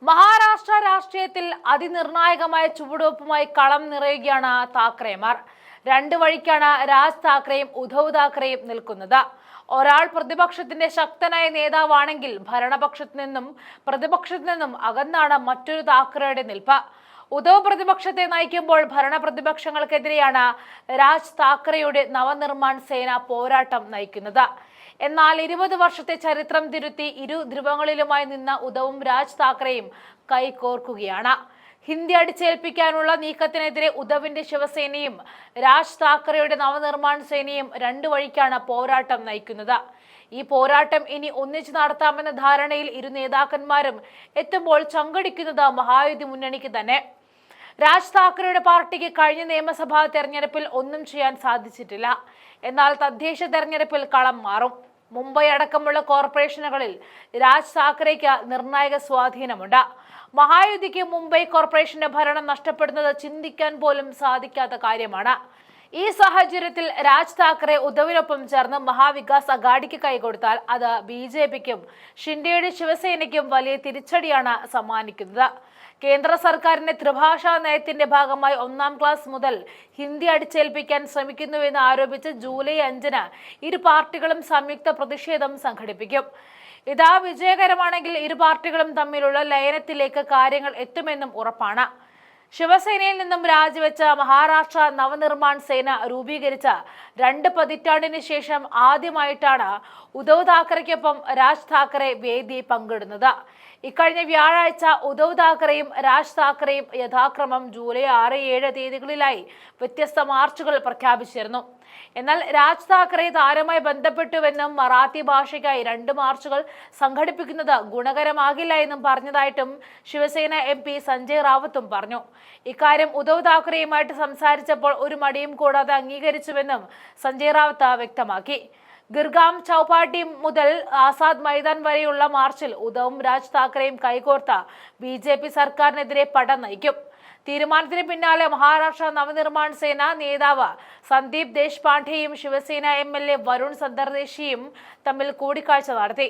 മഹാരാഷ്ട്ര രാഷ്ട്രീയത്തിൽ അതിനിർണായകമായ ചുവടുവെപ്പുമായി കളം നിറയുകയാണ് താക്കറെമാർ. രണ്ട് വഴിക്കാണ് രാജ് താക്കറെയും ഉദ്ധവ് താക്കറെയും നിൽക്കുന്നത്. ഒരാൾ പ്രതിപക്ഷത്തിന്റെ ശക്തനായ നേതാവാണെങ്കിൽ ഭരണപക്ഷത്തു നിന്നും പ്രതിപക്ഷത്തു നിന്നും അകന്നാണ് മറ്റൊരു താക്കറെയുടെ നിൽപ്പ്. ഉദ്ധവ് പ്രതിപക്ഷത്തെ നയിക്കുമ്പോൾ ഭരണപ്രതിപക്ഷങ്ങൾക്കെതിരെയാണ് രാജ് താക്കറെയുടെ നവനിർമ്മാൺ സേന പോരാട്ടം നയിക്കുന്നത്. എന്നാൽ 20 വർഷത്തെ ചരിത്രം തിരുത്തി ഇരു ധ്രുവങ്ങളിലുമായി നിന്ന ഉദ്ധവും രാജ് താക്കറെയും കൈകോർക്കുകയാണ്. ഹിന്ദി അടിച്ചേൽപ്പിക്കാനുള്ള നീക്കത്തിനെതിരെ ഉദ്ധവിന്റെ ശിവസേനയും രാജ് താക്കറെയുടെ നവനിർമ്മാൺ സേനയും രണ്ടു വഴിക്കാണ് പോരാട്ടം നയിക്കുന്നത്. ഈ പോരാട്ടം ഇനി ഒന്നിച്ചു നടത്താമെന്ന ധാരണയിൽ ഇരു നേതാക്കന്മാരും എത്തുമ്പോൾ ചങ്കടിക്കുന്നത് മഹായുതി മുന്നണിക്ക് തന്നെ. രാജ് താക്കറെയുടെ പാർട്ടിക്ക് കഴിഞ്ഞ നിയമസഭാ തെരഞ്ഞെടുപ്പിൽ ഒന്നും ചെയ്യാൻ സാധിച്ചിട്ടില്ല. എന്നാൽ തദ്ദേശ തെരഞ്ഞെടുപ്പിൽ കളം മാറും. മുംബൈ അടക്കമുള്ള കോർപ്പറേഷനുകളിൽ രാജ് താക്കറെയ്ക്ക് നിർണായക സ്വാധീനമുണ്ട്. മഹായുതിക്ക് മുംബൈ കോർപ്പറേഷന്റെ ഭരണം നഷ്ടപ്പെടുന്നത് ചിന്തിക്കാൻ പോലും സാധിക്കാത്ത കാര്യമാണ്. ഈ സാഹചര്യത്തിൽ രാജ് താക്കറെ ഉദ്ധവിനൊപ്പം ചേർന്ന് മഹാവികാസ് അഘാഡിക്ക് കൈകൊടുത്താൽ അത് BJPക്കും ഷിൻഡെയുടെ ശിവസേനയ്ക്കും വലിയ തിരിച്ചടിയാണ് സമ്മാനിക്കുന്നത്. കേന്ദ്ര സർക്കാരിന്റെ ത്രിഭാഷാ നയത്തിന്റെ ഭാഗമായി 1ാം ക്ലാസ് മുതൽ ഹിന്ദി അടിച്ചേൽപ്പിക്കാൻ ശ്രമിക്കുന്നുവെന്ന് ആരോപിച്ച് ജൂലൈ 5-ന് ഇരു പാർട്ടികളും സംയുക്ത പ്രതിഷേധം സംഘടിപ്പിക്കും. ഇതാ വിജയകരമാണെങ്കിൽ ഇരു പാർട്ടികളും തമ്മിലുള്ള ലയനത്തിലേക്ക് കാര്യങ്ങൾ എത്തുമെന്നും ഉറപ്പാണ്. ശിവസേനയിൽ നിന്നും രാജിവെച്ച മഹാരാഷ്ട്ര നവനിർമ്മാൺ സേന രൂപീകരിച്ച 2 പതിറ്റാണ്ടിന് ശേഷം ആദ്യമായിട്ടാണ് ഉദ്ധവ് താക്കറെയ്ക്കൊപ്പം രാജ് താക്കറെ വേദി പങ്കിടുന്നത്. ഇക്കഴിഞ്ഞ വ്യാഴാഴ്ച ഉദ്ധവ് താക്കറെയും രാജ് താക്കറെയും യഥാക്രമം ജൂലൈ 6, 7 തീയതികളിലായി വ്യത്യസ്ത മാർച്ചുകൾ പ്രഖ്യാപിച്ചിരുന്നു. എന്നാൽ രാജ് താക്കറെ താരമായി ബന്ധപ്പെട്ടുവെന്നും മറാത്തി ഭാഷയ്ക്കായി 2 മാർച്ചുകൾ സംഘടിപ്പിക്കുന്നത് ഗുണകരമാകില്ല എന്നും പറഞ്ഞതായിട്ടും ശിവസേന MP സഞ്ജയ് റാവത്തും പറഞ്ഞു. ഇക്കാര്യം ഉദ്ധവ് താക്കറെയുമായിട്ട് സംസാരിച്ചപ്പോൾ ഒരു മടിയും കൂടാതെ അംഗീകരിച്ചുവെന്നും സഞ്ജയ് റാവത്ത് വ്യക്തമാക്കി. ഗിർഗാം ചൌപാട്ടി മുതൽ ആസാദ് മൈതാൻ വരെയുള്ള മാർച്ചിൽ ഉദ്ധവും രാജ് താക്കറെയും കൈകോർത്ത BJP സർക്കാരിനെതിരെ പട നയിക്കും. തീരുമാനത്തിന് പിന്നാലെ മഹാരാഷ്ട്ര നവനിർമ്മാൺ സേന നേതാവ് സന്ദീപ് ദേശ്പാണ്ഡെയും ശിവസേന MLA വരുൺ സന്ദർദേശിയും തമ്മിൽ കൂടിക്കാഴ്ച നടത്തി.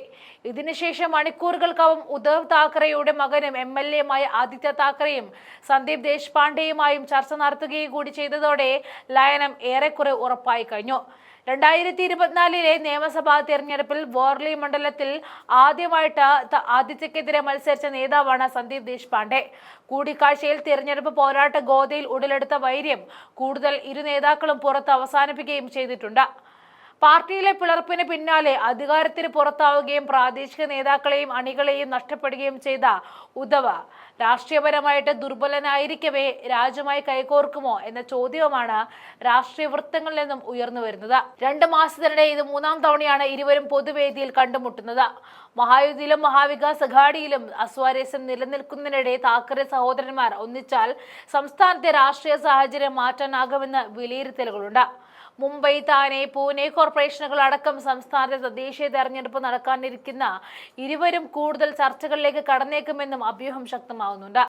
ഇതിനുശേഷം മണിക്കൂറുകൾക്കകം ഉദ്ധവ് താക്കറെയുടെ മകനും MLAയുമായ ആദിത്യ താക്കറെയും സന്ദീപ് ദേശ്പാണ്ഡെയുമായും ചർച്ച നടത്തുകയും കൂടി ചെയ്തതോടെ ലയനം ഏറെക്കുറെ ഉറപ്പായി കഴിഞ്ഞു. 2024 നിയമസഭാ തെരഞ്ഞെടുപ്പിൽ വോർലി മണ്ഡലത്തിൽ ആദ്യമായിട്ട് ആദിത്യക്കെതിരെ മത്സരിച്ച നേതാവാണ് സന്ദീപ് ദേശ്പാണ്ഡെ. കൂടിക്കാഴ്ചയിൽ തിരഞ്ഞെടുപ്പ് പോരാട്ട ഗോതയിൽ ഉടലെടുത്ത വൈര്യം കൂടുതൽ ഇരു നേതാക്കളും പുറത്ത് അവസാനിപ്പിക്കുകയും ചെയ്തിട്ടുണ്ട്. പാർട്ടിയിലെ പിളർപ്പിന് പിന്നാലെ അധികാരത്തിന് പുറത്താവുകയും പ്രാദേശിക നേതാക്കളെയും അണികളെയും നഷ്ടപ്പെടുകയും ചെയ്ത ഉദ്ധവ് രാഷ്ട്രീയപരമായിട്ട് ദുർബലനായിരിക്കവേ രാജുമായി കൈകോർക്കുമോ എന്ന ചോദ്യവുമാണ് രാഷ്ട്രീയ വൃത്തങ്ങളിൽ നിന്നും ഉയർന്നു വരുന്നത്. 2 മാസത്തിനിടെ ഇത് 3ാം തവണയാണ് ഇരുവരും പൊതുവേദിയിൽ കണ്ടുമുട്ടുന്നത്. മഹായുതിയിലും മഹാവികാസ് അഘാഡിയിലും അസ്വാരസ്യം നിലനിൽക്കുന്നതിനിടെ താക്കറെ സഹോദരന്മാർ ഒന്നിച്ചാൽ സംസ്ഥാനത്തെ രാഷ്ട്രീയ സാഹചര്യം മാറ്റാനാകുമെന്ന് വിലയിരുത്തലുകളുണ്ട്. മുംബൈ, താനെ, പൂനെ കോർപ്പറേഷനുകൾ അടക്കം സംസ്ഥാനത്തെ തദ്ദേശീയ തെരഞ്ഞെടുപ്പ് നടക്കാനിരിക്കുന്ന ഇരുവരും കൂടുതൽ ചർച്ചകളിലേക്ക് കടന്നേക്കുമെന്നും അഭ്യൂഹം ശക്തമാവുന്നുണ്ട്.